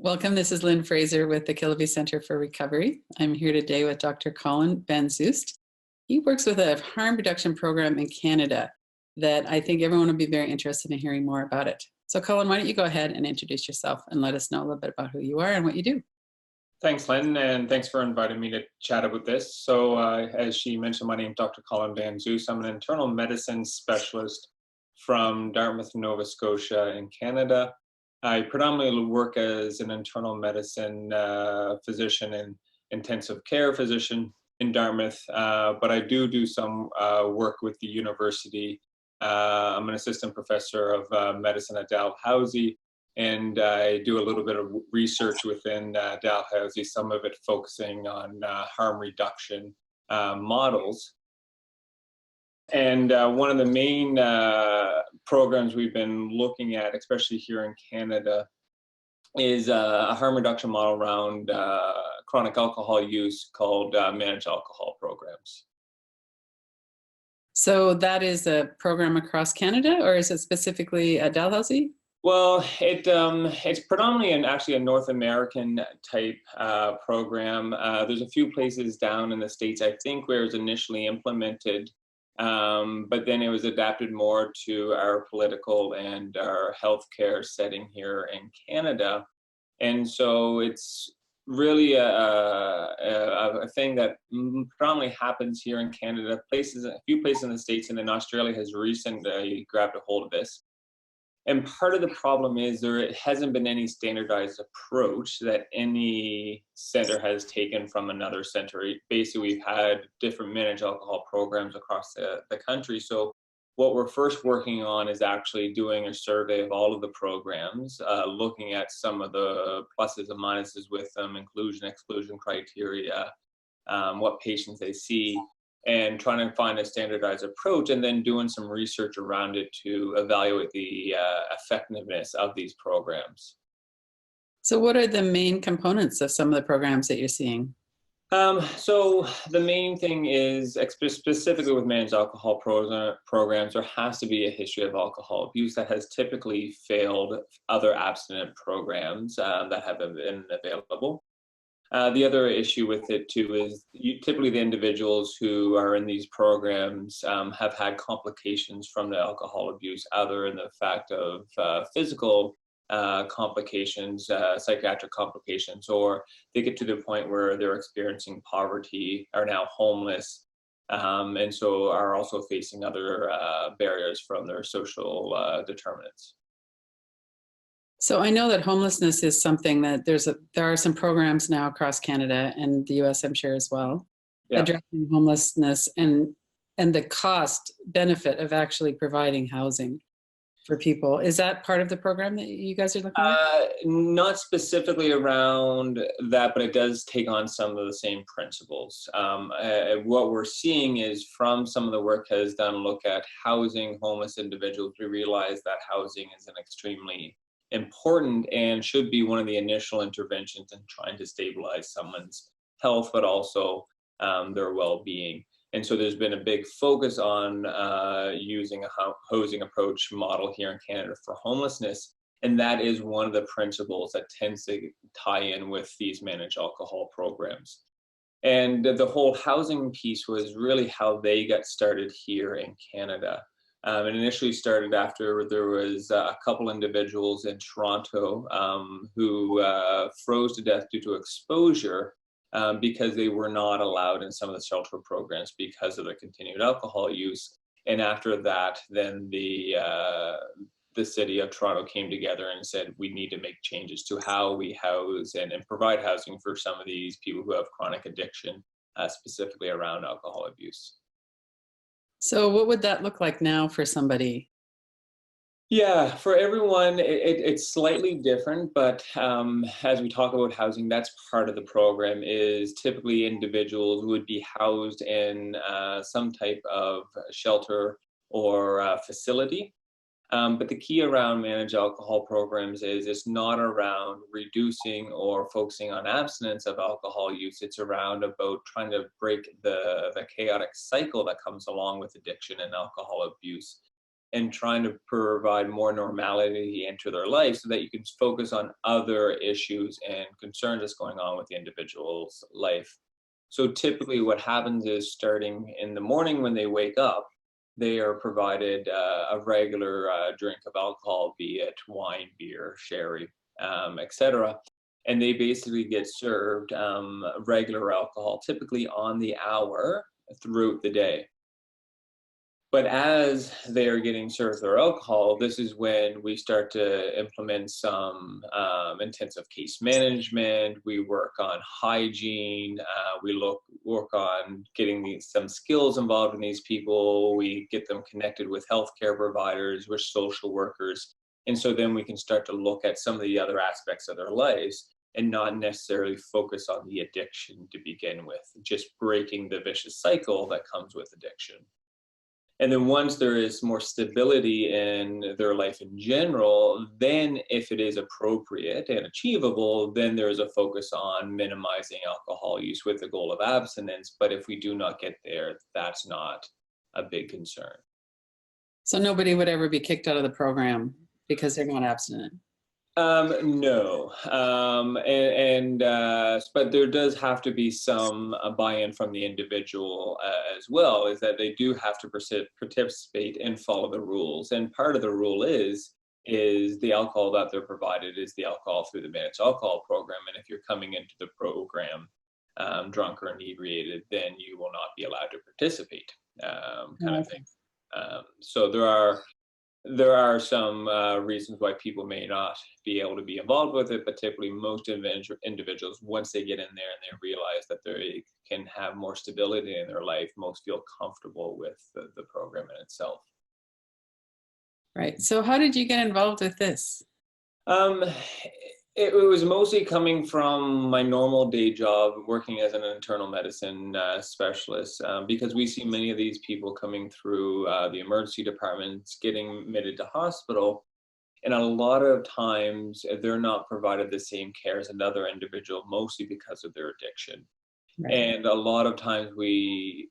Welcome. This is Lynn Fraser with the Kiloby Center for Recovery. I'm here today with Dr. Colin Van Zoost. He works with a harm reduction program in Canada that I think everyone would be very interested in hearing more about it. So Colin, why don't you go ahead and introduce yourself and let us know a little bit about who you are and what you do. Thanks, Lynn, and thanks for inviting me to chat about this. So as she mentioned, my name is Dr. Colin Van Zoost. I'm an internal medicine specialist from Dartmouth, Nova Scotia in Canada. I predominantly work as an internal medicine physician and intensive care physician in Dartmouth, but I do some work with the university. I'm an assistant professor of medicine at Dalhousie, and I do a little bit of research within Dalhousie, some of it focusing on harm reduction models. And one of the main programs we've been looking at, especially here in Canada, is a harm reduction model around chronic alcohol use called managed alcohol programs. So that is a program across Canada, or is it specifically at Dalhousie? Well, it's predominantly actually a North American type program. There's a few places down in the States, I think, where it was initially implemented, but then it was adapted more to our political and our healthcare setting here in Canada. And so it's really a thing that predominantly happens here in Canada. A few places in the States, and then Australia has recently grabbed a hold of this. And part of the problem is there hasn't been any standardized approach that any center has taken from another center. Basically, we've had different managed alcohol programs across the country. So what we're first working on is actually doing a survey of all of the programs, looking at some of the pluses and minuses with them, inclusion, exclusion criteria, what patients they see, and trying to find a standardized approach, and then doing some research around it to evaluate the effectiveness of these programs. So what are the main components of some of the programs that you're seeing? So the main thing is, specifically with managed alcohol programs, there has to be a history of alcohol abuse that has typically failed other abstinent programs that have been available. The other issue with it too is typically the individuals who are in these programs have had complications from the alcohol abuse, other than the fact of physical complications, psychiatric complications, or they get to the point where they're experiencing poverty, are now homeless, and so are also facing other barriers from their social determinants. So I know that homelessness is something that there are some programs now across Canada and the US, I'm sure, as well, addressing homelessness and the cost benefit of actually providing housing for people. Is that part of the program that you guys are looking at? Not specifically around that, but it does take on some of the same principles. What we're seeing is, from some of the work has done look at housing homeless individuals, we realize that housing is an extremely important and should be one of the initial interventions in trying to stabilize someone's health, but also their well-being. And so there's been a big focus on using a housing approach model here in Canada for homelessness. And that is one of the principles that tends to tie in with these managed alcohol programs. And the whole housing piece was really how they got started here in Canada. It initially started after there was a couple individuals in Toronto who froze to death due to exposure because they were not allowed in some of the shelter programs because of the continued alcohol use. And after that, then the city of Toronto came together and said, we need to make changes to how we house and provide housing for some of these people who have chronic addiction, specifically around alcohol abuse. So what would that look like now for somebody? Yeah, for everyone, it's slightly different, but as we talk about housing, that's part of the program. Is typically individuals would be housed in some type of shelter or facility. But the key around managed alcohol programs is it's not around reducing or focusing on abstinence of alcohol use. It's around about trying to break the chaotic cycle that comes along with addiction and alcohol abuse. and trying to provide more normality into their life so that you can focus on other issues and concerns that's going on with the individual's life. So typically what happens is starting in the morning when they wake up, they are provided a regular drink of alcohol, be it wine, beer, sherry, etc. And they basically get served regular alcohol, typically on the hour throughout the day. But as they are getting served their alcohol, this is when we start to implement some intensive case management. We work on hygiene. We work on getting some skills involved in these people. We get them connected with healthcare providers, with social workers. And so then we can start to look at some of the other aspects of their lives and not necessarily focus on the addiction to begin with, just breaking the vicious cycle that comes with addiction. And then once there is more stability in their life in general, then if it is appropriate and achievable, then there is a focus on minimizing alcohol use with the goal of abstinence. But if we do not get there, that's not a big concern. So nobody would ever be kicked out of the program because they're not abstinent? No, but there does have to be some buy-in from the individual as well, is that they do have to participate and follow the rules. And part of the rule is the alcohol that they're provided is the alcohol through the managed alcohol program. And if you're coming into the program drunk or inebriated, then you will not be allowed to participate, kind of thing. So there are some reasons why people may not be able to be involved with it, but typically most individuals, once they get in there and they realize that they can have more stability in their life, most feel comfortable with the program in itself. Right. So how did you get involved with this? It was mostly coming from my normal day job, working as an internal medicine specialist, because we see many of these people coming through the emergency departments, getting admitted to hospital, and a lot of times they're not provided the same care as another individual, mostly because of their addiction. Right. And a lot of times we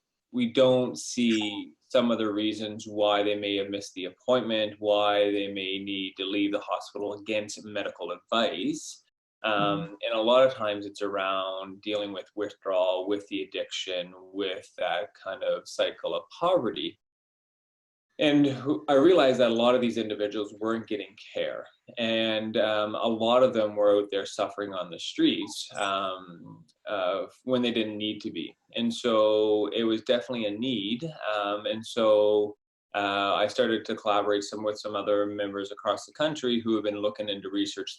don't see some of the reasons why they may have missed the appointment, why they may need to leave the hospital against medical advice. And a lot of times it's around dealing with withdrawal, with the addiction, with that kind of cycle of poverty. And I realized that a lot of these individuals weren't getting care. And a lot of them were out there suffering on the streets when they didn't need to be. And so it was definitely a need. And so I started to collaborate with some other members across the country who have been looking into research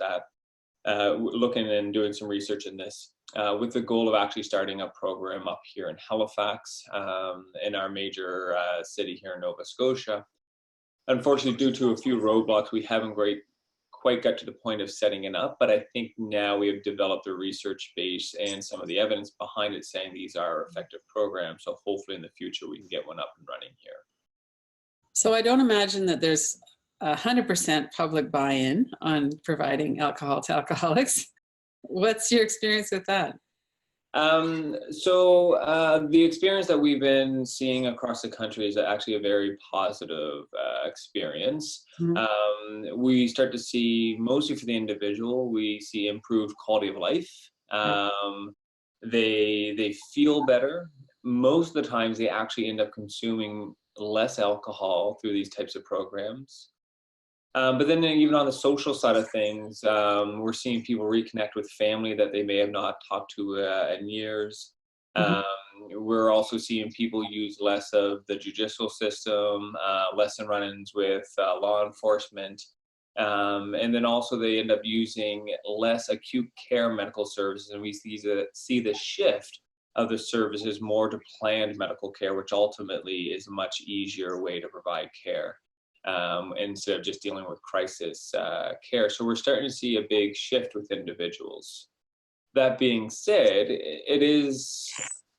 looking and doing some research in this, with the goal of actually starting a program up here in Halifax, in our major city here in Nova Scotia. Unfortunately, due to a few roadblocks, we haven't quite got to the point of setting it up, but I think now we have developed a research base and some of the evidence behind it saying these are effective programs. So hopefully in the future we can get one up and running here. So I don't imagine that there's 100% public buy-in on providing alcohol to alcoholics. What's your experience with that? So the experience that we've been seeing across the country is actually a very positive experience. Mm-hmm. We start to see, mostly for the individual, we see improved quality of life. They feel better. Most of the times they actually end up consuming less alcohol through these types of programs. But then even on the social side of things, we're seeing people reconnect with family that they may have not talked to in years. Mm-hmm. We're also seeing people use less of the judicial system, less in run-ins with law enforcement. And then also they end up using less acute care medical services. And we see the shift of the services more to planned medical care, which ultimately is a much easier way to provide care. Instead of just dealing with crisis care. So we're starting to see a big shift with individuals. That being said, it is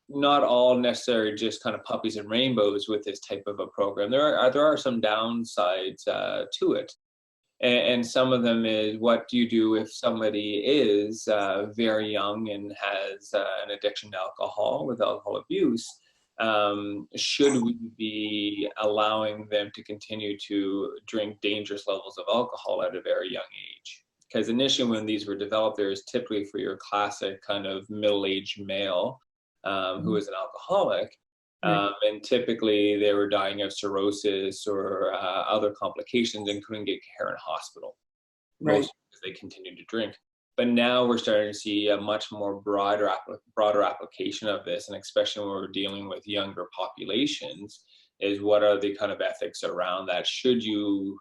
not all necessarily just kind of puppies and rainbows with this type of a program. There are some downsides to it. And some of them is, what do you do if somebody is very young and has an addiction to alcohol with alcohol abuse? should we be allowing them to continue to drink dangerous levels of alcohol at a very young age? Because initially when these were developed, there's typically for your classic kind of middle-aged male who is an alcoholic. And typically they were dying of cirrhosis or other complications and couldn't get care in hospital. Most because they continued to drink. But now we're starting to see a much more broader application of this, and especially when we're dealing with younger populations, is what are the kind of ethics around that? Should you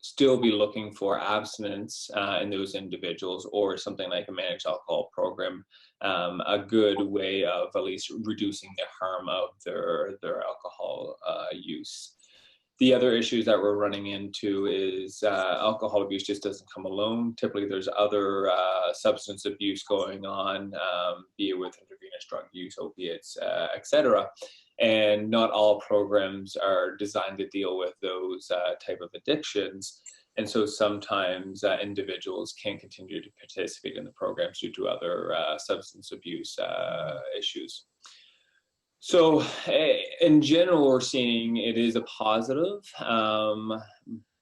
still be looking for abstinence in those individuals, or something like a managed alcohol program a good way of at least reducing the harm of their alcohol use? The other issues that we're running into is alcohol abuse just doesn't come alone. Typically, there's other substance abuse going on, be it with intravenous drug use, opiates, etc. And not all programs are designed to deal with those type of addictions. And so sometimes individuals can't continue to participate in the programs due to other substance abuse issues. So in general, we're seeing it is a positive,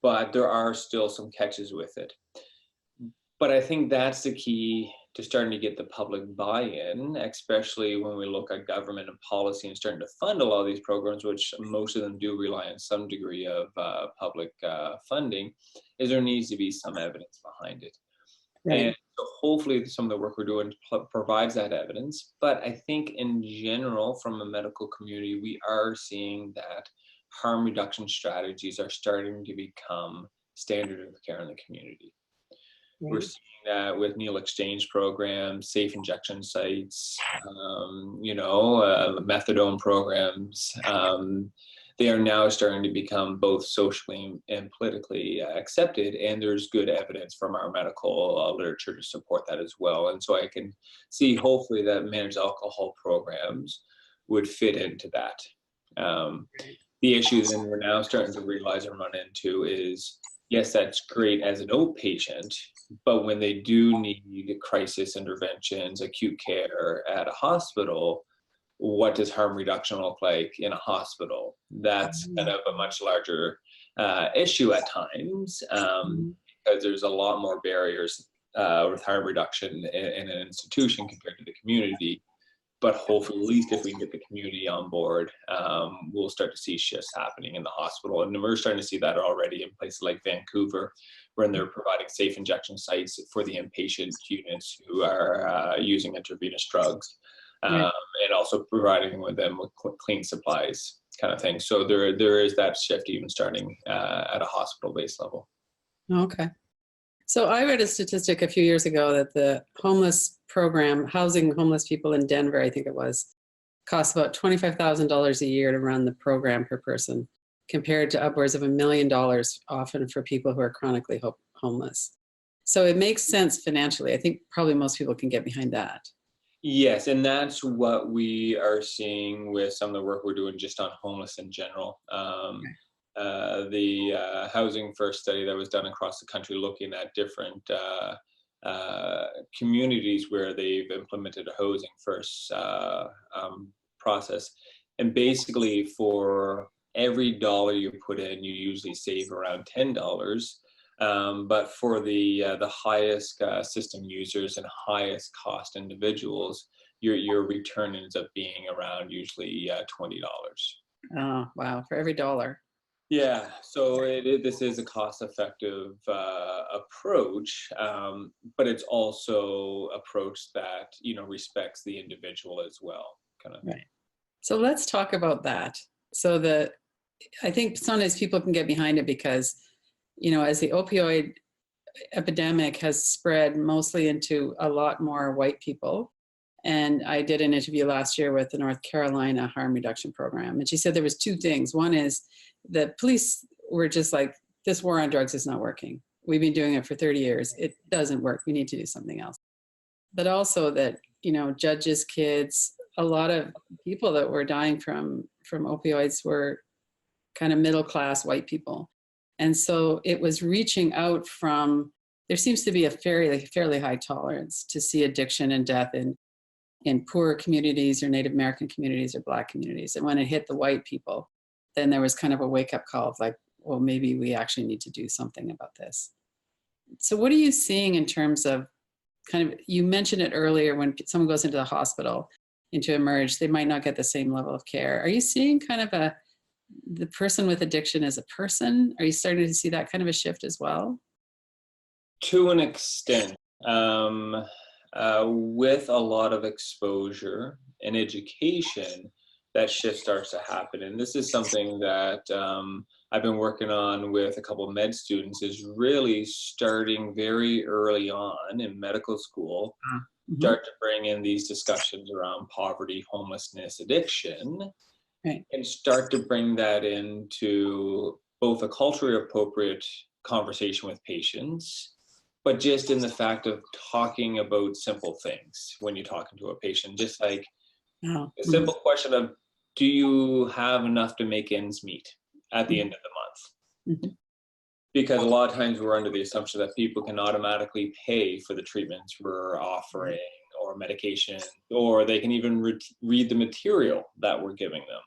but there are still some catches with it. But I think that's the key to starting to get the public buy-in, especially when we look at government and policy and starting to fund a lot of these programs, which most of them do rely on some degree of public funding, is there needs to be some evidence behind it. And so hopefully some of the work we're doing provides that evidence. But I think in general, from a medical community, we are seeing that harm reduction strategies are starting to become standard of care in the community. We're seeing that with needle exchange programs, safe injection sites, methadone programs. They are now starting to become both socially and politically accepted, and there's good evidence from our medical literature to support that as well. And so I can see hopefully that managed alcohol programs would fit into that. The issue then we're now starting to realize and run into is, yes, that's great as an outpatient, but when they do need crisis interventions, acute care at a hospital, what does harm reduction look like in a hospital? That's kind of a much larger issue at times, because there's a lot more barriers with harm reduction in an institution compared to the community. But hopefully, at least if we can get the community on board, we'll start to see shifts happening in the hospital. And we're starting to see that already in places like Vancouver, when they're providing safe injection sites for the inpatient units who are using intravenous drugs. And also providing them with clean supplies kind of thing. So there is that shift even starting at a hospital-based level. Okay. So I read a statistic a few years ago that the homeless program, housing homeless people in Denver, I think it was, costs about $25,000 a year to run the program per person, compared to upwards of $1 million often for people who are chronically homeless. So it makes sense financially. I think probably most people can get behind that. Yes, and that's what we are seeing with some of the work we're doing just on homeless in general. The Housing First study that was done across the country looking at different communities where they've implemented a Housing First process. And basically for every dollar you put in, you usually save around $10. But for the highest system users and highest cost individuals, your return ends up being around usually $20. Oh, wow, for every dollar. Yeah, so this is a cost-effective approach, but it's also approach that respects the individual as well, kind of. Right. So let's talk about that. So I think sometimes people can get behind it because, as the opioid epidemic has spread mostly into a lot more white people. And I did an interview last year with the North Carolina harm reduction program. And she said there was two things. One is the police were just like, this war on drugs is not working. We've been doing it for 30 years. It doesn't work. We need to do something else. But also that, judges, kids, a lot of people that were dying from opioids were kind of middle-class white people. And so it was reaching out there seems to be a fairly high tolerance to see addiction and death in poor communities or Native American communities or Black communities. And when it hit the white people, then there was kind of a wake-up call of like, well, maybe we actually need to do something about this. So what are you seeing in terms of kind of, you mentioned it earlier, when someone goes into the hospital and to emerge, they might not get the same level of care. Are you seeing kind of the person with addiction as a person? Are you starting to see that kind of a shift as well? To an extent, with a lot of exposure and education, that shift starts to happen. And this is something that I've been working on with a couple of med students, is really starting very early on in medical school, start to bring in these discussions around poverty, homelessness, addiction, Right. and start to bring that into both a culturally appropriate conversation with patients, but just in the fact of talking about simple things when you're talking to a patient, just like a simple question of, do you have enough to make ends meet at the end of the month? Because a lot of times we're under the assumption that people can automatically pay for the treatments we're offering or medication, or they can even read the material that we're giving them.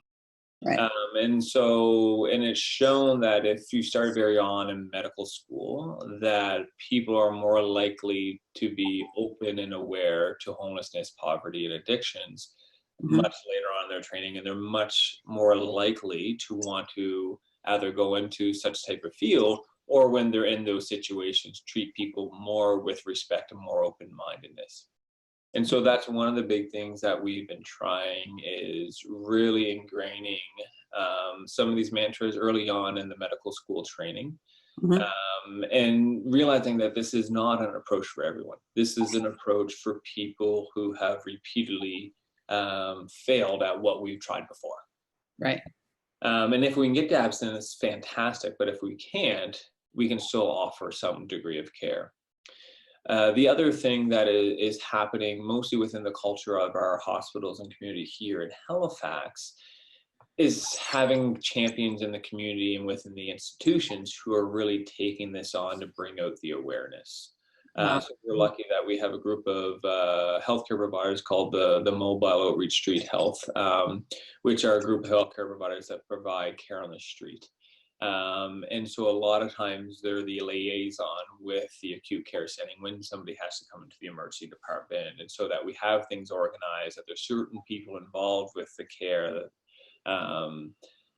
Right. And it's shown that if you start very on in medical school, that people are more likely to be open and aware to homelessness, poverty, and addictions much later on in their training, and they're much more likely to want to either go into such type of field, or when they're in those situations, treat people more with respect and more open-mindedness. And so that's one of the big things that we've been trying, is really ingraining some of these mantras early on in the medical school training, and realizing that this is not an approach for everyone. This is an approach for people who have repeatedly failed at what we've tried before. Right. And if we can get to abstinence, fantastic. But if we can't, we can still offer some degree of care. The other thing that is happening mostly within the culture of our hospitals and community here in Halifax is having champions in the community and within the institutions who are really taking this on to bring out the awareness. So we're lucky that we have a group of healthcare providers called the Mobile Outreach Street Health, which are a group of healthcare providers that provide care on the street. And so a lot of times they're the liaison with the acute care setting when somebody has to come into the emergency department. And so that we have things organized, that there's certain people involved with the care,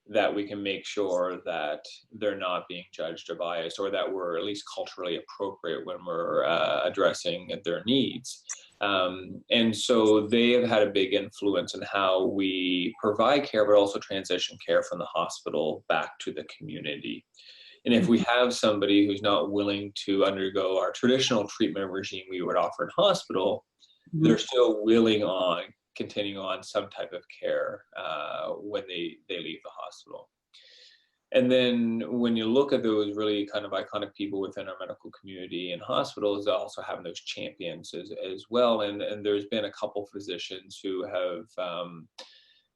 that we can make sure that they're not being judged or biased, or that we're at least culturally appropriate when we're addressing their needs. And so they have had a big influence in how we provide care, but also transition care from the hospital back to the community. And if we have somebody who's not willing to undergo our traditional treatment regime we would offer in hospital, they're still willing on continuing on some type of care when they leave the hospital. And then when you look at those really kind of iconic people within our medical community and hospitals, also having those champions as well. And there's been a couple physicians who have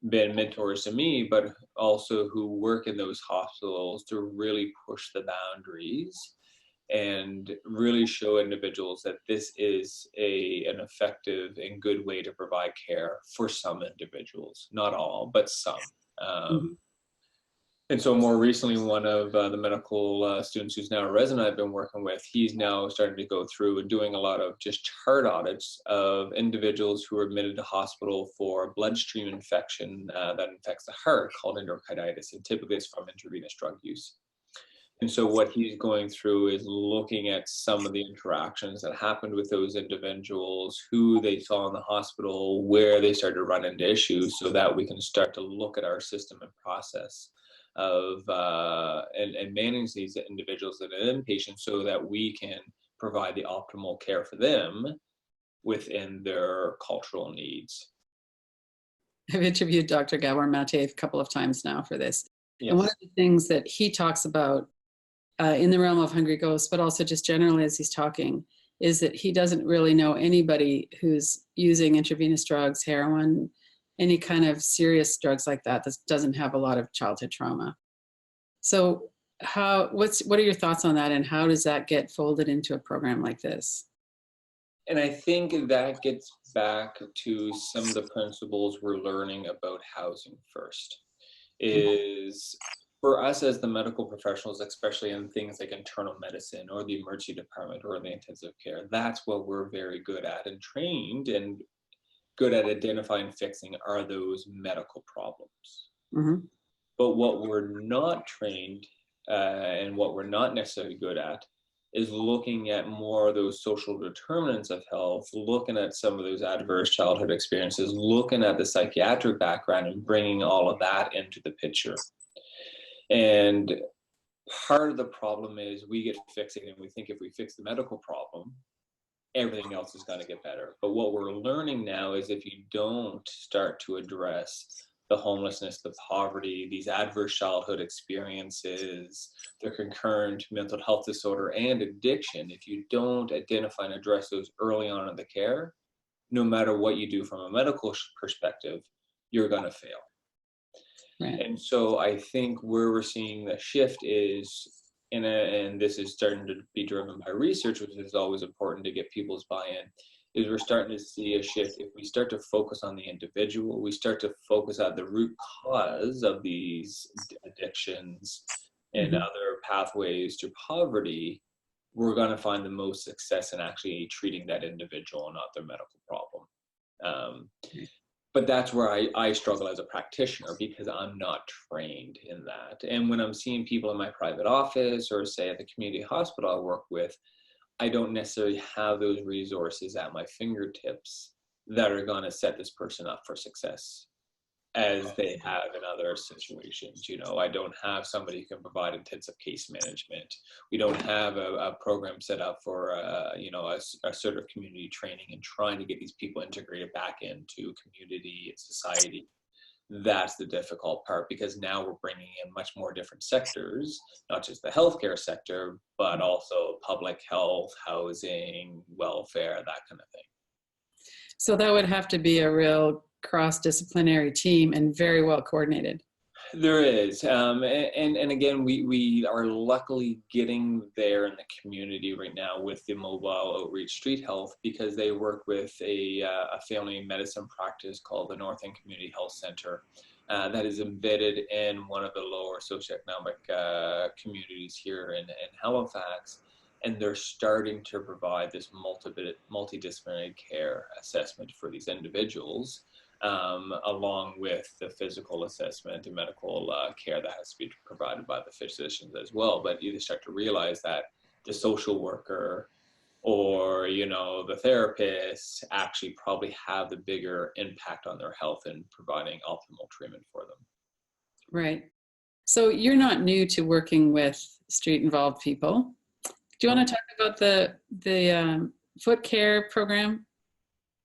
been mentors to me, but also who work in those hospitals to really push the boundaries and really show individuals that this is an effective and good way to provide care for some individuals, not all, but some. And so more recently, one of the medical students who's now a resident I've been working with, he's now starting to go through and doing a lot of just chart audits of individuals who are admitted to hospital for a bloodstream infection that infects the heart called endocarditis, and typically it's from intravenous drug use. And so what he's going through is looking at some of the interactions that happened with those individuals, who they saw in the hospital, where they started to run into issues, so that we can start to look at our system and process of and manage these individuals that are inpatient, so that we can provide the optimal care for them within their cultural needs. I've interviewed Dr. Gabor Mate a couple of times now for this. Yes. And one of the things that he talks about in the realm of Hungry Ghosts, but also just generally as he's talking, is that he doesn't really know anybody who's using intravenous drugs, heroin, any kind of serious drugs like that doesn't have a lot of childhood trauma. So what are your thoughts on that, and how does that get folded into a program like this? And I think that gets back to some of the principles we're learning about housing first. Is for us as the medical professionals, especially in things like internal medicine or the emergency department or the intensive care, that's what we're very good at and trained and good at identifying and fixing are those medical problems. Mm-hmm. But what we're not trained and what we're not necessarily good at is looking at more of those social determinants of health, looking at some of those adverse childhood experiences, looking at the psychiatric background and bringing all of that into the picture. And part of the problem is we get fixated and we think if we fix the medical problem, everything else is going to get better. But what we're learning now is if you don't start to address the homelessness, the poverty, these adverse childhood experiences, the concurrent mental health disorder and addiction, if you don't identify and address those early on in the care, no matter what you do from a medical perspective, you're going to fail. Right. And so I think where we're seeing the shift is, and this is starting to be driven by research, which is always important to get people's buy-in, is we're starting to see a shift. If we start to focus on the individual, we start to focus on the root cause of these addictions and other pathways to poverty, we're going to find the most success in actually treating that individual and not their medical problem. But that's where I struggle as a practitioner because I'm not trained in that. And when I'm seeing people in my private office or say at the community hospital I work with, I don't necessarily have those resources at my fingertips that are going to set this person up for success as they have in other situations. You know, I don't have somebody who can provide intensive case management. We don't have a program set up for, a sort of community training and trying to get these people integrated back into community and society. That's the difficult part because now we're bringing in much more different sectors, not just the healthcare sector, but also public health, housing, welfare, that kind of thing. So that would have to be a real cross-disciplinary team and very well coordinated. There is. And again, we are luckily getting there in the community right now with the mobile outreach street health because they work with a family medicine practice called the North End Community Health Center that is embedded in one of the lower socioeconomic communities here in Halifax. And they're starting to provide this multidisciplinary care assessment for these individuals. Along with the physical assessment and medical care that has to be provided by the physicians as well. But you start to realize that the social worker or, the therapist actually probably have the bigger impact on their health and providing optimal treatment for them. Right. So you're not new to working with street-involved people. Do you want to talk about the foot care program?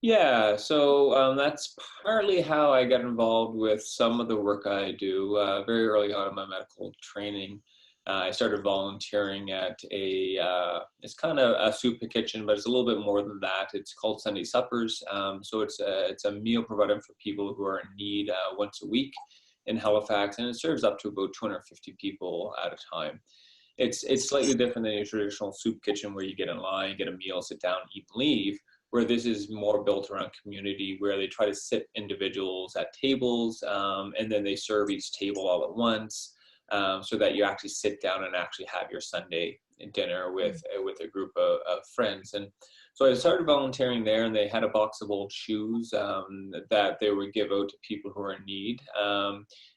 Yeah, so that's partly how I got involved with some of the work I do. Very early on in my medical training, I started volunteering at it's kind of a soup kitchen, but it's a little bit more than that. It's called Sunday Suppers. So it's a meal provided for people who are in need once a week in Halifax, and it serves up to about 250 people at a time. It's slightly different than your traditional soup kitchen where you get in line, get a meal, sit down, eat, and leave. Where this is more built around community, where they try to sit individuals at tables, and then they serve each table all at once, so that you actually sit down and actually have your Sunday dinner with a group of friends. And so I started volunteering there, and they had a box of old shoes that they would give out to people who are in need.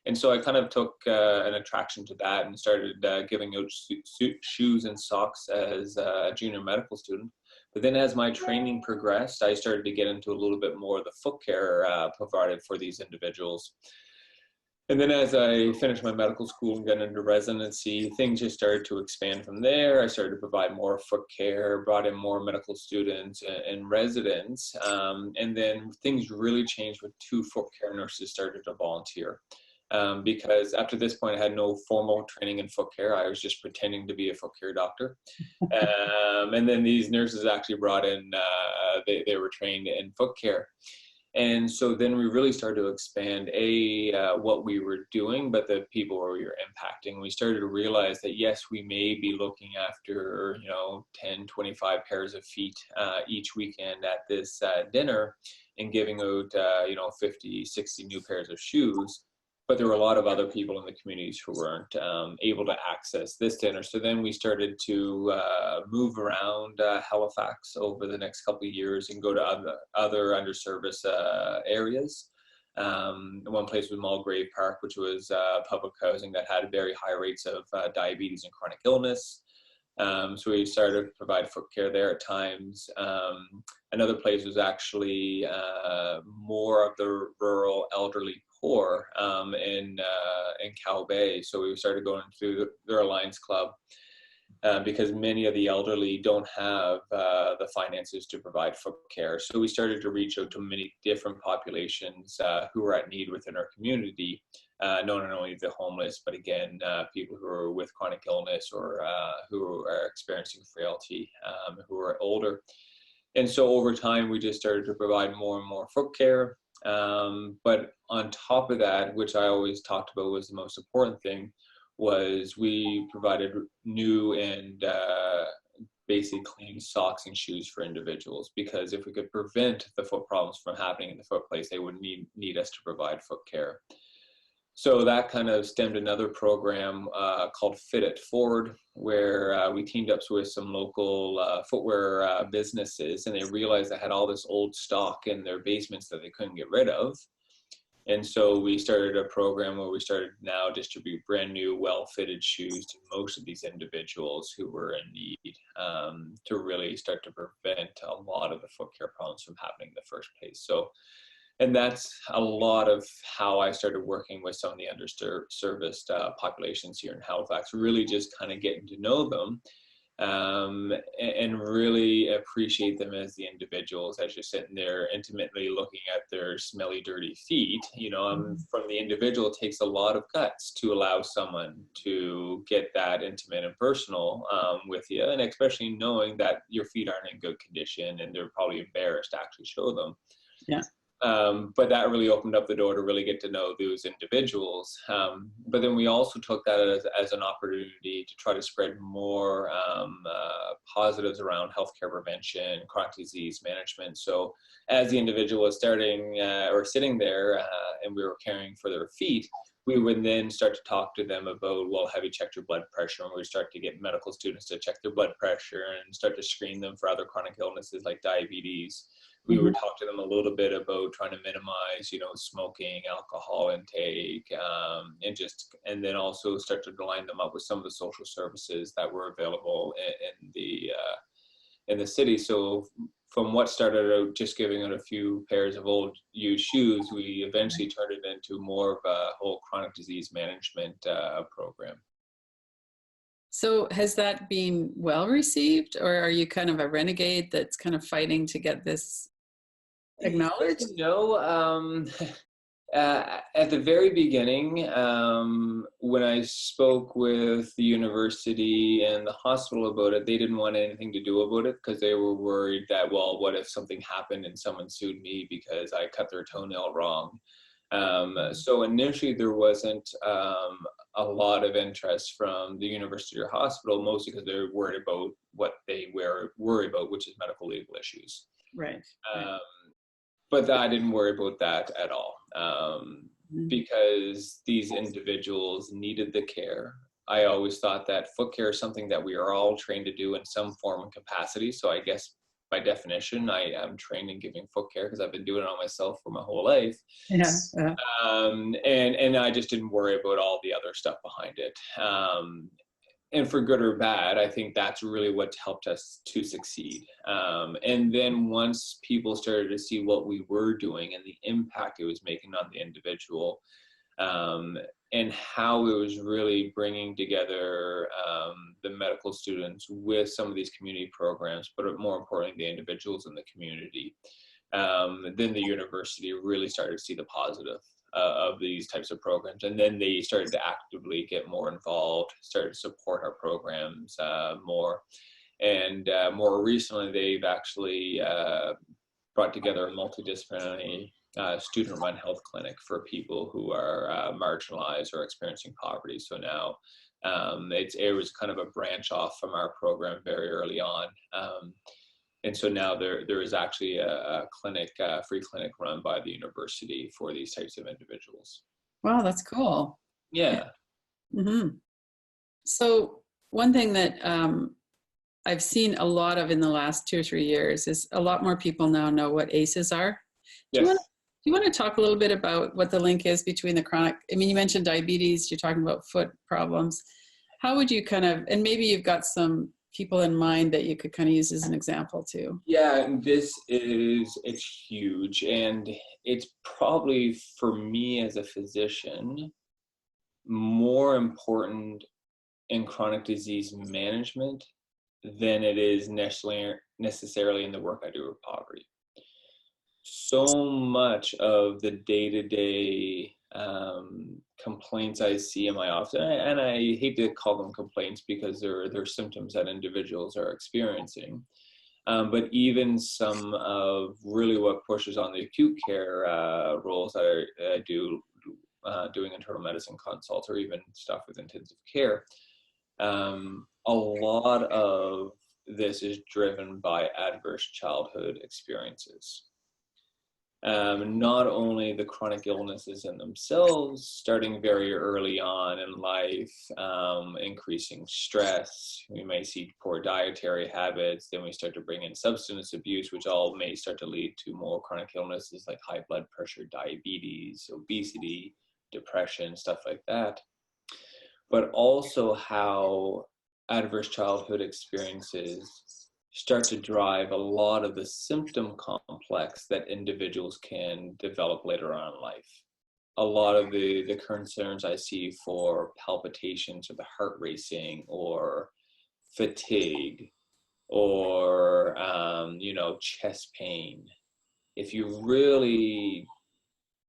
And so I kind of took an attraction to that and started giving out shoes and socks as a junior medical student. But then as my training progressed, I started to get into a little bit more of the foot care provided for these individuals. And then as I finished my medical school and got into residency, things just started to expand from there. I started to provide more foot care, brought in more medical students and residents. And then things really changed when 2 foot care nurses started to volunteer. Because after this point, I had no formal training in foot care. I was just pretending to be a foot care doctor. And then these nurses actually brought in, they were trained in foot care. And so then we really started to expand what we were doing, but the people we were impacting. We started to realize that, yes, we may be looking after, 10, 25 pairs of feet each weekend at this dinner and giving out, 50, 60 new pairs of shoes. But there were a lot of other people in the communities who weren't able to access this dinner. So then we started to move around Halifax over the next couple of years and go to other underserviced areas. One place was Mulgrave Park, which was public housing that had very high rates of diabetes and chronic illness. So we started to provide foot care there at times. Another place was actually more of the rural elderly poor in Cow Bay. So we started going through their Alliance Club because many of the elderly don't have the finances to provide foot care. So we started to reach out to many different populations who were at need within our community. Not only the homeless, but again, people who are with chronic illness or who are experiencing frailty, who are older. And so over time, we just started to provide more and more foot care. But on top of that, which I always talked about was the most important thing, was we provided new and basically clean socks and shoes for individuals, because if we could prevent the foot problems from happening in the foot place, they would need us to provide foot care. So that kind of stemmed another program called Fit It Forward, where we teamed up with some local footwear businesses, and they realized they had all this old stock in their basements that they couldn't get rid of. And so we started a program where we started now distribute brand new, well-fitted shoes to most of these individuals who were in need, to really start to prevent a lot of the foot care problems from happening in the first place. So, and that's a lot of how I started working with some of the underserviced populations here in Halifax, really just kind of getting to know them and really appreciate them as the individuals as you're sitting there intimately looking at their smelly, dirty feet. From the individual, it takes a lot of guts to allow someone to get that intimate and personal with you, and especially knowing that your feet aren't in good condition and they're probably embarrassed to actually show them. Yeah. But that really opened up the door to really get to know those individuals. But then we also took that as an opportunity to try to spread more positives around healthcare prevention, chronic disease management. So as the individual was starting or sitting there and we were caring for their feet, we would then start to talk to them about, well, have you checked your blood pressure? And we start to get medical students to check their blood pressure and start to screen them for other chronic illnesses like diabetes. We would talk to them a little bit about trying to minimize, smoking, alcohol intake, and then also start to line them up with some of the social services that were available in the city. So from what started out just giving out a few pairs of old used shoes, we eventually turned it into more of a whole chronic disease management program. So has that been well received, or are you kind of a renegade that's kind of fighting to get this acknowledged? No. At the very beginning, when I spoke with the university and the hospital about it, they didn't want anything to do about it because they were worried that, well, what if something happened and someone sued me because I cut their toenail wrong? So initially there wasn't a lot of interest from the university or hospital, mostly because they're worried about what they worry about, which is medical legal issues. Right. But I didn't worry about that at all because these individuals needed the care. I always thought that foot care is something that we are all trained to do in some form and capacity. So I guess by definition, I am trained in giving foot care because I've been doing it on myself for my whole life. Yeah. And I just didn't worry about all the other stuff behind it. And for good or bad, I think that's really what helped us to succeed. And then once people started to see what we were doing and the impact it was making on the individual, and how it was really bringing together the medical students with some of these community programs, but more importantly, the individuals in the community, then the university really started to see the positive of these types of programs. And then they started to actively get more involved, started to support our programs more. And more recently, they've actually brought together a multidisciplinary student-run health clinic for people who are marginalized or experiencing poverty. So now it was kind of a branch off from our program very early on. And so now there is actually a clinic, free clinic run by the university for these types of individuals. Wow, that's cool. Yeah. Mm-hmm. So one thing that I've seen a lot of in the last 2 or 3 years is a lot more people now know what ACEs are. Yes. Do you want to talk a little bit about what the link is between the chronic, I mean, you mentioned diabetes, you're talking about foot problems. How would you kind of, and maybe you've got some people in mind that you could kind of use as an example too? Yeah, it's huge. And it's probably, for me as a physician, more important in chronic disease management than it is necessarily in the work I do with poverty. So much of the day-to-day complaints I see in my office, and I hate to call them complaints because they're symptoms that individuals are experiencing, but even some of really what pushes on the acute care roles that I do, doing internal medicine consults or even stuff with intensive care, a lot of this is driven by adverse childhood experiences. Not only the chronic illnesses in themselves, starting very early on in life, increasing stress, we may see poor dietary habits, then we start to bring in substance abuse, which all may start to lead to more chronic illnesses like high blood pressure, diabetes, obesity, depression, stuff like that. But also how adverse childhood experiences start to drive a lot of the symptom complex that individuals can develop later on in life. A lot of the concerns I see for palpitations or the heart racing or fatigue or, chest pain. If you really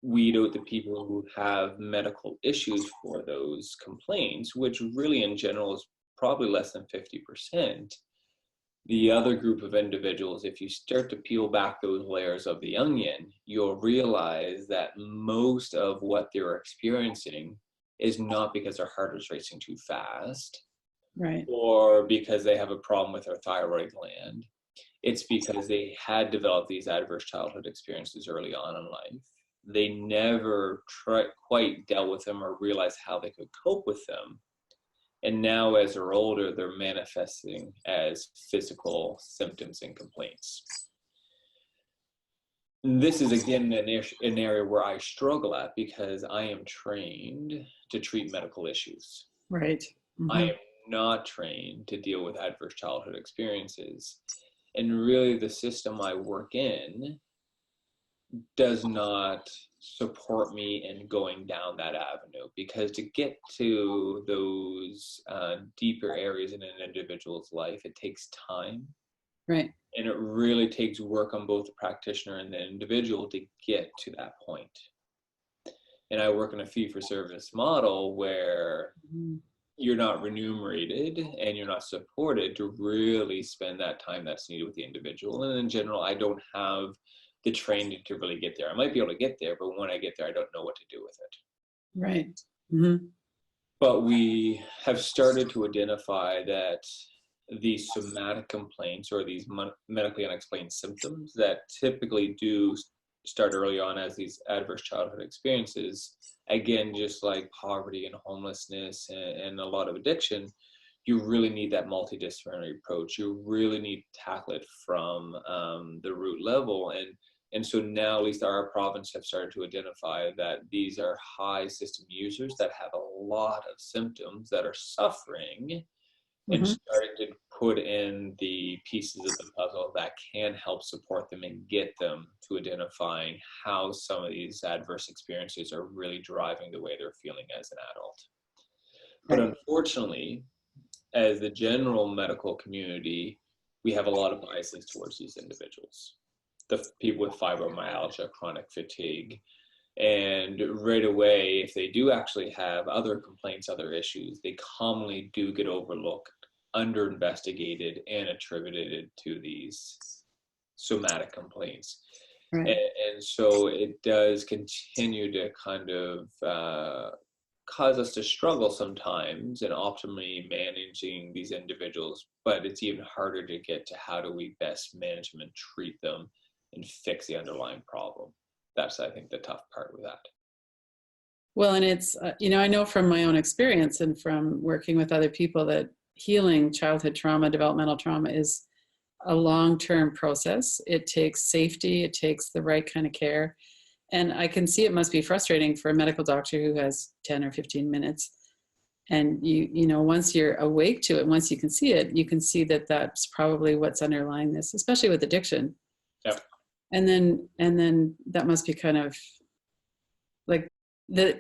weed out the people who have medical issues for those complaints, which really in general is probably less than 50%, the other group of individuals, if you start to peel back those layers of the onion, you'll realize that most of what they're experiencing is not because their heart is racing too fast, right, or because they have a problem with their thyroid gland. It's because they had developed these adverse childhood experiences early on in life. They never quite dealt with them or realized how they could cope with them. And now as they're older, they're manifesting as physical symptoms and complaints. And this is, again, an area where I struggle at because I am trained to treat medical issues. right. Mm-hmm. I am not trained to deal with adverse childhood experiences. And really the system I work in does not support me in going down that avenue, because to get to those deeper areas in an individual's life, it takes time. Right. And it really takes work on both the practitioner and the individual to get to that point. And I work in a fee-for-service model where you're not remunerated and you're not supported to really spend that time that's needed with the individual. And in general, I don't have the training to really get there. I might be able to get there, but when I get there, I don't know what to do with it. Right. Mm-hmm. But we have started to identify that these somatic complaints or these medically unexplained symptoms that typically do start early on as these adverse childhood experiences, again, just like poverty and homelessness and a lot of addiction, you really need that multidisciplinary approach. You really need to tackle it from the root level. And so now, at least our province have started to identify that these are high system users that have a lot of symptoms that are suffering, and starting to put in the pieces of the puzzle that can help support them and get them to identifying how some of these adverse experiences are really driving the way they're feeling as an adult. But unfortunately, as the general medical community, we have a lot of biases towards these individuals. The people with fibromyalgia, chronic fatigue, and right away, if they do actually have other complaints, other issues, they commonly do get overlooked, under-investigated, and attributed to these somatic complaints. Right. And so it does continue to kind of cause us to struggle sometimes in optimally managing these individuals, but it's even harder to get to how do we best manage them and treat them and fix the underlying problem. That's, I think, the tough part with that. Well, and it's, I know from my own experience and from working with other people that healing childhood trauma, developmental trauma is a long-term process. It takes safety, it takes the right kind of care. And I can see it must be frustrating for a medical doctor who has 10 or 15 minutes. And once you're awake to it, once you can see it, you can see that that's probably what's underlying this, especially with addiction. Yep. And then that must be kind of like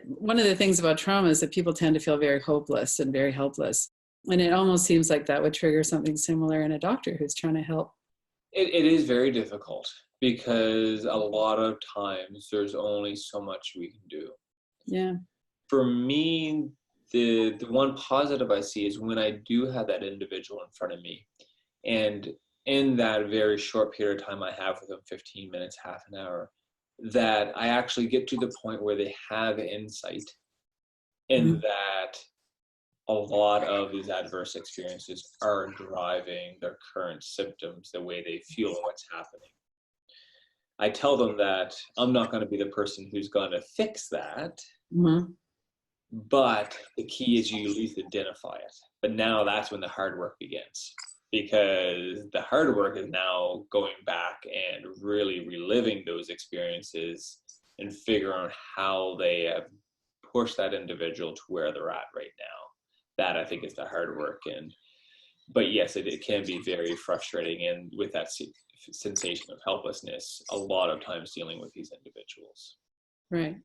one of the things about trauma is that people tend to feel very hopeless and very helpless. And it almost seems like that would trigger something similar in a doctor who's trying to help. It is very difficult because a lot of times there's only so much we can do. Yeah. For me, the one positive I see is when I do have that individual in front of me, and in that very short period of time I have with them, 15 minutes, half an hour, that I actually get to the point where they have insight in that a lot of these adverse experiences are driving their current symptoms, the way they feel and what's happening. I tell them that I'm not going to be the person who's going to fix that, but the key is you at least identify it. But now that's when the hard work begins, because the hard work is now going back and really reliving those experiences and figuring out how they have pushed that individual to where they're at right now. That, I think, is the hard work. But yes, it can be very frustrating, and with that sensation of helplessness, a lot of times dealing with these individuals. Right.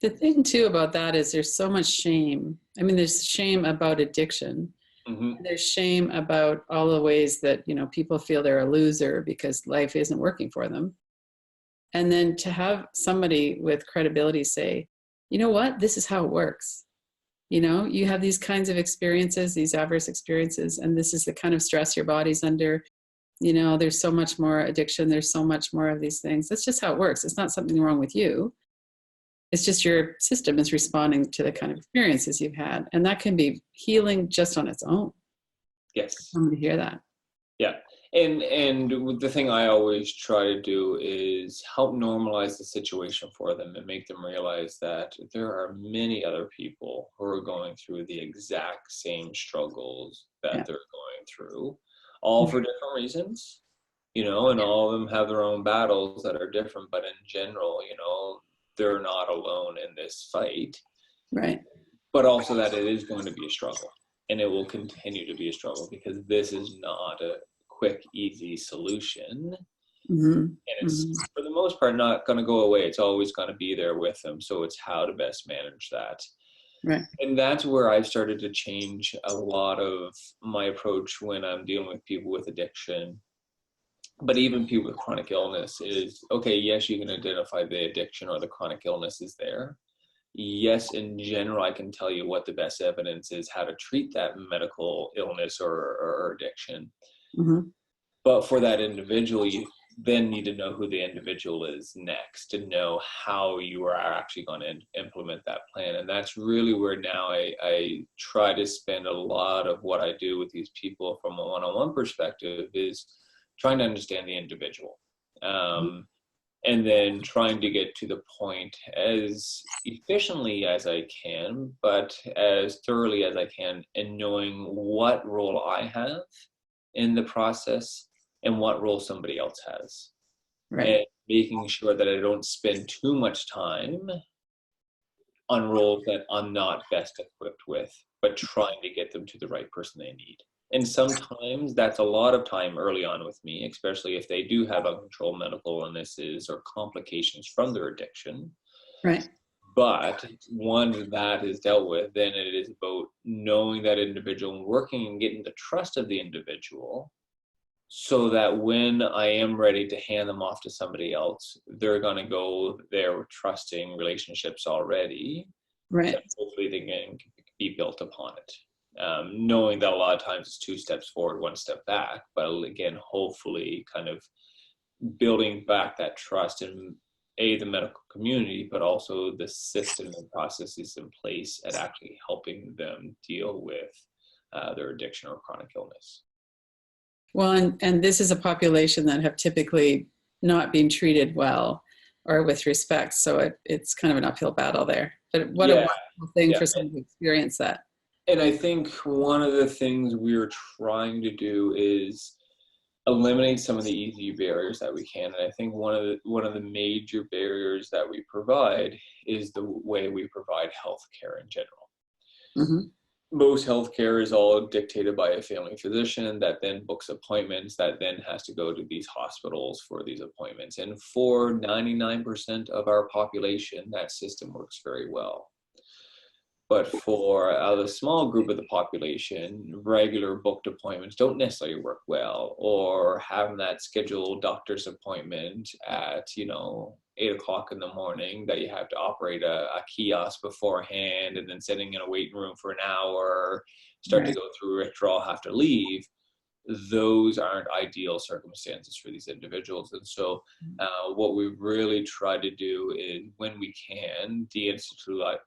The thing too about that is there's so much shame. I mean, there's shame about addiction. There's shame about all the ways that, people feel they're a loser because life isn't working for them. And then to have somebody with credibility say, you know what, this is how it works. You have these kinds of experiences, these adverse experiences, and this is the kind of stress your body's under. There's so much more addiction. There's so much more of these things. That's just how it works. It's not something wrong with you. It's just your system is responding to the kind of experiences you've had. And that can be healing just on its own. Yes. I'm going to hear that. Yeah. And the thing I always try to do is help normalize the situation for them and make them realize that there are many other people who are going through the exact same struggles that they're going through, all for different reasons, and all of them have their own battles that are different, but in general, they're not alone in this fight. Right. But also that it is going to be a struggle, and it will continue to be a struggle, because this is not a quick, easy solution. And it's, for the most part, not going to go away. It's always going to be there with them. So it's how to best manage that. Right. And that's where I've started to change a lot of my approach when I'm dealing with people with addiction, but even people with chronic illness is, okay, yes, you can identify the addiction or the chronic illness is there. Yes, in general, I can tell you what the best evidence is, how to treat that medical illness or addiction. But for that individual, you then need to know who the individual is next to know how you are actually going to implement that plan. And that's really where now I try to spend a lot of what I do with these people from a one-on-one perspective is trying to understand the individual. And then trying to get to the point as efficiently as I can, but as thoroughly as I can, and knowing what role I have in the process and what role somebody else has. Right. And making sure that I don't spend too much time on roles that I'm not best equipped with, but trying to get them to the right person they need. And sometimes that's a lot of time early on with me, especially if they do have uncontrolled medical illnesses or complications from their addiction. Right. But once that is dealt with, then it is about knowing that individual and working and getting the trust of the individual, so that when I am ready to hand them off to somebody else, they're going to go there with trusting relationships already. Right. So hopefully they can be built upon it. Knowing that a lot of times it's 2 steps forward, 1 step back, but again, hopefully kind of building back that trust in the medical community, but also the system and processes in place at actually helping them deal with their addiction or chronic illness. Well, and this is a population that have typically not been treated well or with respect. So it's kind of an uphill battle there. But what a wonderful thing for someone to experience that. And I think one of the things we're trying to do is eliminate some of the easy barriers that we can. And I think one of the major barriers that we provide is the way we provide healthcare in general. Mm-hmm. Most healthcare is all dictated by a family physician that then books appointments, that then has to go to these hospitals for these appointments. And for 99% of our population, that system works very well. But for the small group of the population, regular booked appointments don't necessarily work well, or having that scheduled doctor's appointment at, 8 o'clock in the morning that you have to operate a kiosk beforehand, and then sitting in a waiting room for an hour, start to go through withdrawal, have to leave. Those aren't ideal circumstances for these individuals. And so what we really try to do is, when we can, institutionalize,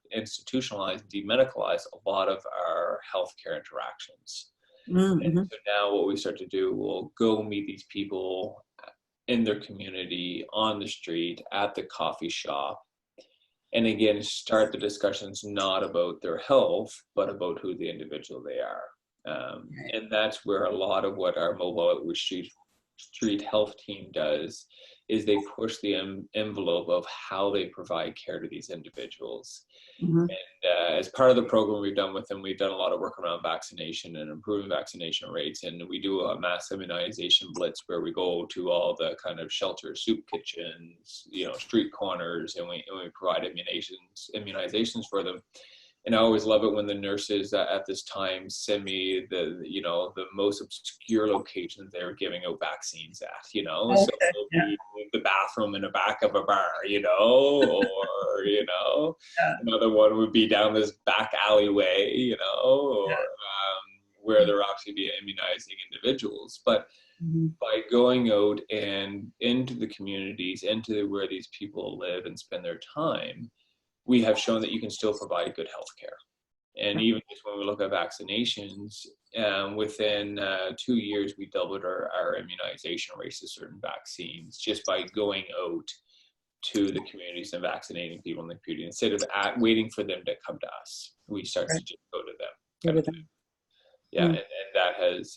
demedicalize a lot of our healthcare interactions. Mm-hmm. And so now what we start to do, we'll go meet these people in their community, on the street, at the coffee shop. And again, start the discussions not about their health, but about who the individual they are. And that's where a lot of what our mobile street health team does, is they push the envelope of how they provide care to these individuals. Mm-hmm. And as part of the program we've done with them, we've done a lot of work around vaccination and improving vaccination rates. And we do a mass immunization blitz where we go to all the kind of shelter, soup kitchens, street corners, and we provide immunizations for them. And I always love it when the nurses at this time send me the most obscure locations they were giving out vaccines at, Okay. So it'll be the bathroom in the back of a bar, or, another one would be down this back alleyway, or where they're actually be immunizing individuals. But by going out and into the communities, into where these people live and spend their time, we have shown that you can still provide good health care. And even just when we look at vaccinations, within 2 years, we doubled our immunization rates to certain vaccines just by going out to the communities and vaccinating people in the community. Instead of waiting for them to come to us, we start to just go to them. Yeah, and that has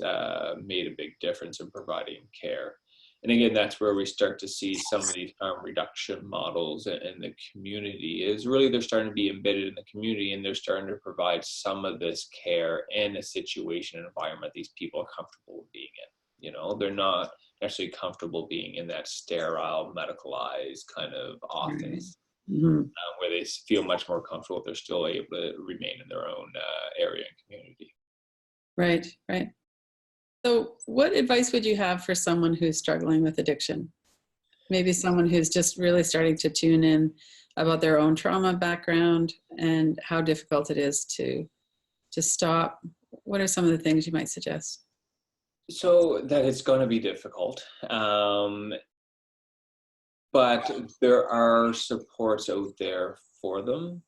made a big difference in providing care. And again, that's where we start to see some of these harm reduction models in the community, is really they're starting to be embedded in the community, and they're starting to provide some of this care in a situation and environment these people are comfortable with being in. They're not necessarily comfortable being in that sterile, medicalized kind of office, where they feel much more comfortable if they're still able to remain in their own area and community. Right, right. So what advice would you have for someone who's struggling with addiction? Maybe someone who's just really starting to tune in about their own trauma background and how difficult it is to stop. What are some of the things you might suggest? So that it's going to be difficult. But there are supports out there for them.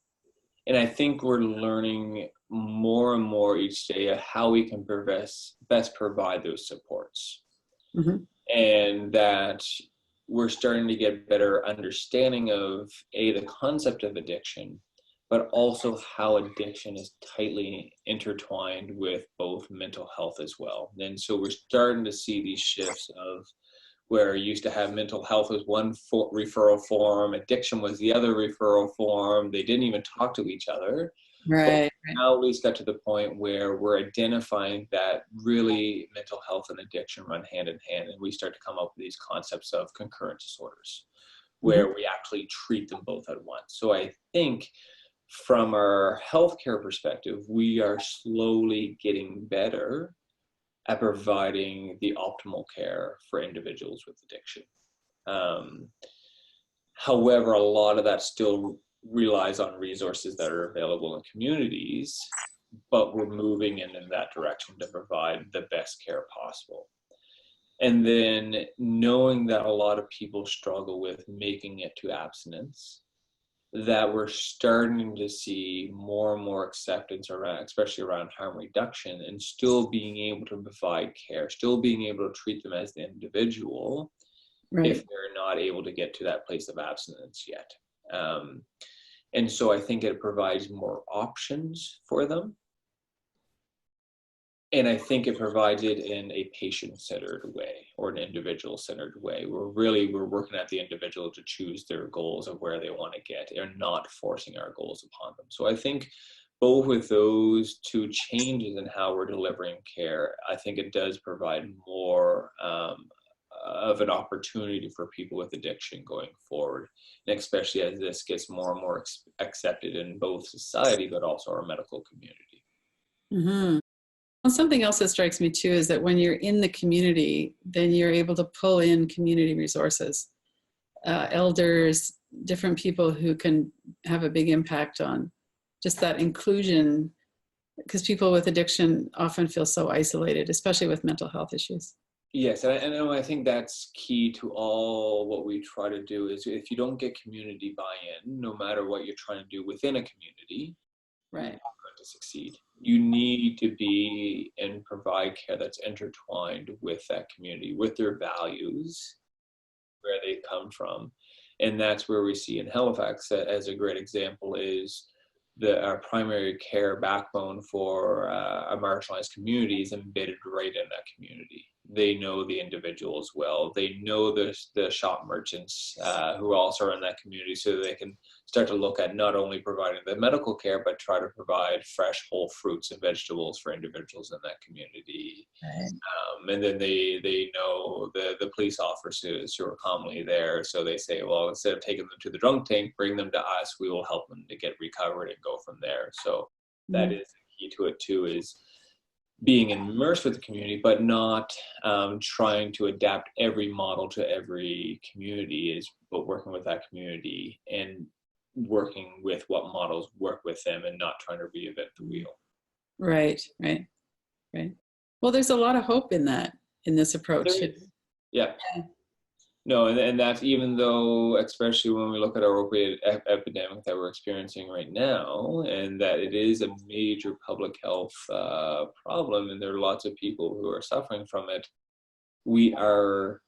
And I think we're learning more and more each day how we can best provide those supports. Mm-hmm. And that we're starting to get better understanding of the concept of addiction, but also how addiction is tightly intertwined with both mental health as well. And so we're starting to see these shifts of where you used to have mental health as one referral form, addiction was the other referral form. They didn't even talk to each other. Right. Now we've got to the point where we're identifying that really mental health and addiction run hand in hand, and we start to come up with these concepts of concurrent disorders, where we actually treat them both at once. So I think from our healthcare perspective, we are slowly getting better at providing the optimal care for individuals with addiction. However, a lot of that still relies on resources that are available in communities, but we're moving in that direction to provide the best care possible. And then knowing that a lot of people struggle with making it to abstinence, that we're starting to see more and more acceptance around, especially around harm reduction, and still being able to provide care, still being able to treat them as the individual, Right. if they're not able to get to that place of abstinence yet. And so I think it provides more options for them. And I think it provides it in a patient-centered way or an individual-centered way. We're working at the individual to choose their goals of where they want to get and not forcing our goals upon them. So I think both with those two changes in how we're delivering care, I think it does provide more of an opportunity for people with addiction going forward, and especially as this gets more and more accepted in both society, but also our medical community. Mm-hmm. Well, something else that strikes me too is that when you're in the community, then you're able to pull in community resources, elders, different people who can have a big impact on just that inclusion, because people with addiction often feel so isolated, especially with mental health issues. Yes, and I think that's key to all what we try to do is if you don't get community buy-in, no matter what you're trying to do within a community, right, you're not going to succeed. You need to be and provide care that's intertwined with that community, with their values, where they come from. And that's where we see in Halifax, as a great example, is our primary care backbone for a marginalized community is embedded right in that community. They know the individuals well. They know the shop merchants who also are in that community, so they can start to look at not only providing the medical care, but try to provide fresh, whole fruits and vegetables for individuals in that community. right. And then they know the police officers who are commonly there, so they say, well, instead of taking them to the drunk tank, bring them to us. We will help them to get recovered and go from there. So that is the key to it too, is being immersed with the community, but not trying to adapt every model to every community, but working with that community and working with what models work with them and not trying to reinvent the wheel. Right. Well, there's a lot of hope in this approach. Yeah. No, and that's even though, especially when we look at our opioid epidemic that we're experiencing right now, and that it is a major public health problem, and there are lots of people who are suffering from it, we are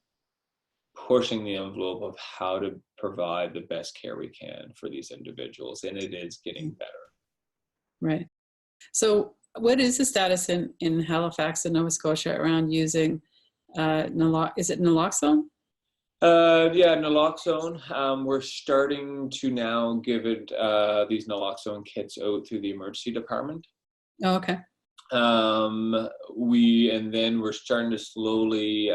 pushing the envelope of how to provide the best care we can for these individuals, and it is getting better. Right. So what is the status in Halifax and Nova Scotia around using is it naloxone? Yeah, naloxone. We're starting to now give it these naloxone kits out through the emergency department. Oh, okay. And then we're starting to slowly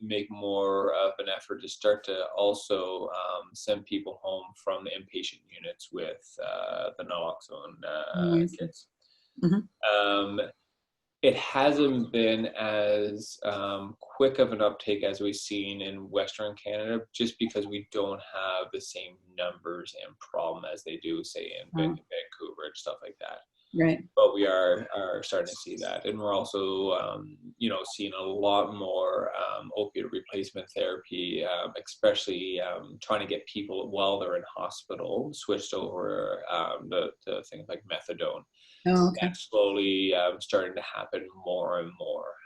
make more of an effort to start to also send people home from the inpatient units with the naloxone kits. Mm-hmm. It hasn't been as quick of an uptake as we've seen in Western Canada, just because we don't have the same numbers and problem as they do, say, in Vancouver and stuff like that. Right. But we are starting to see that. And we're also, seeing a lot more opioid replacement therapy, especially trying to get people while they're in hospital switched over to things like methadone. Oh, okay. That's slowly starting to happen more and more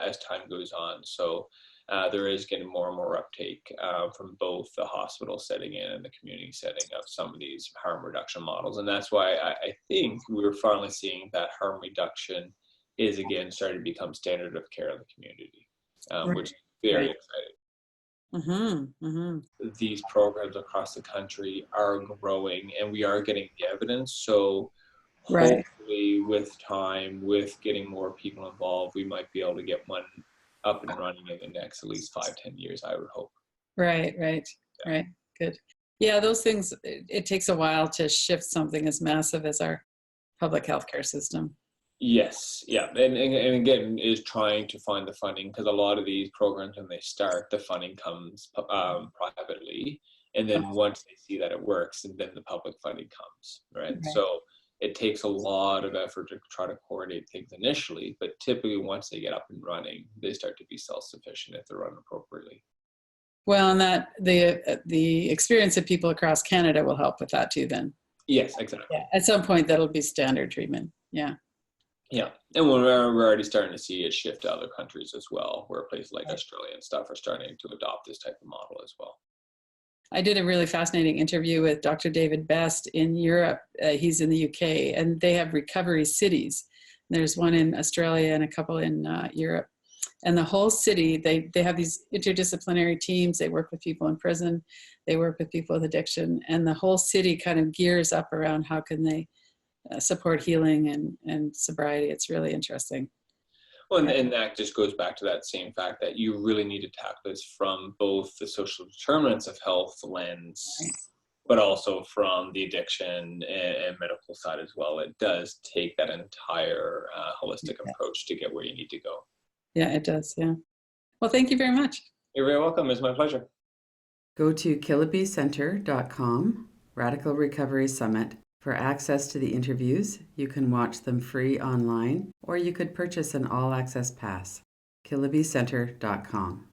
as time goes on. So there is getting more and more uptake from both the hospital setting and the community setting of some of these harm reduction models. And that's why I think we're finally seeing that harm reduction is again starting to become standard of care in the community, which is very exciting. Mm-hmm. Mm-hmm. These programs across the country are growing and we are getting the evidence. So hopefully with time, with getting more people involved, we might be able to get one up and running in the next at least 5-10 years, I would hope. Right. Good. Yeah, those things, it takes a while to shift something as massive as our public healthcare system. Yes, yeah, and again, is trying to find the funding, because a lot of these programs, when they start, the funding comes privately, and then once they see that it works, and then the public funding comes, right? So it takes a lot of effort to try to coordinate things initially, but typically once they get up and running, they start to be self-sufficient if they're run appropriately. Well, and that the experience of people across Canada will help with that too then. Yes, exactly. Yeah, at some point that'll be standard treatment. Yeah. Yeah, and we're already starting to see it shift to other countries as well, where places like Australia and stuff are starting to adopt this type of model as well. I did a really fascinating interview with Dr. David Best in Europe. He's in the UK, and they have recovery cities. There's one in Australia and a couple in Europe. And the whole city, they have these interdisciplinary teams. They work with people in prison. They work with people with addiction. And the whole city kind of gears up around how can they support healing and sobriety. It's really interesting. Well, and that just goes back to that same fact that you really need to tackle this from both the social determinants of health lens, but also from the addiction and medical side as well. It does take that entire holistic approach to get where you need to go. Yeah, it does. Yeah. Well, thank you very much. You're very welcome. It's my pleasure. Go to kilobicenter.com, Radical Recovery Summit. For access to the interviews, you can watch them free online, or you could purchase an all-access pass. kilobicenter.com.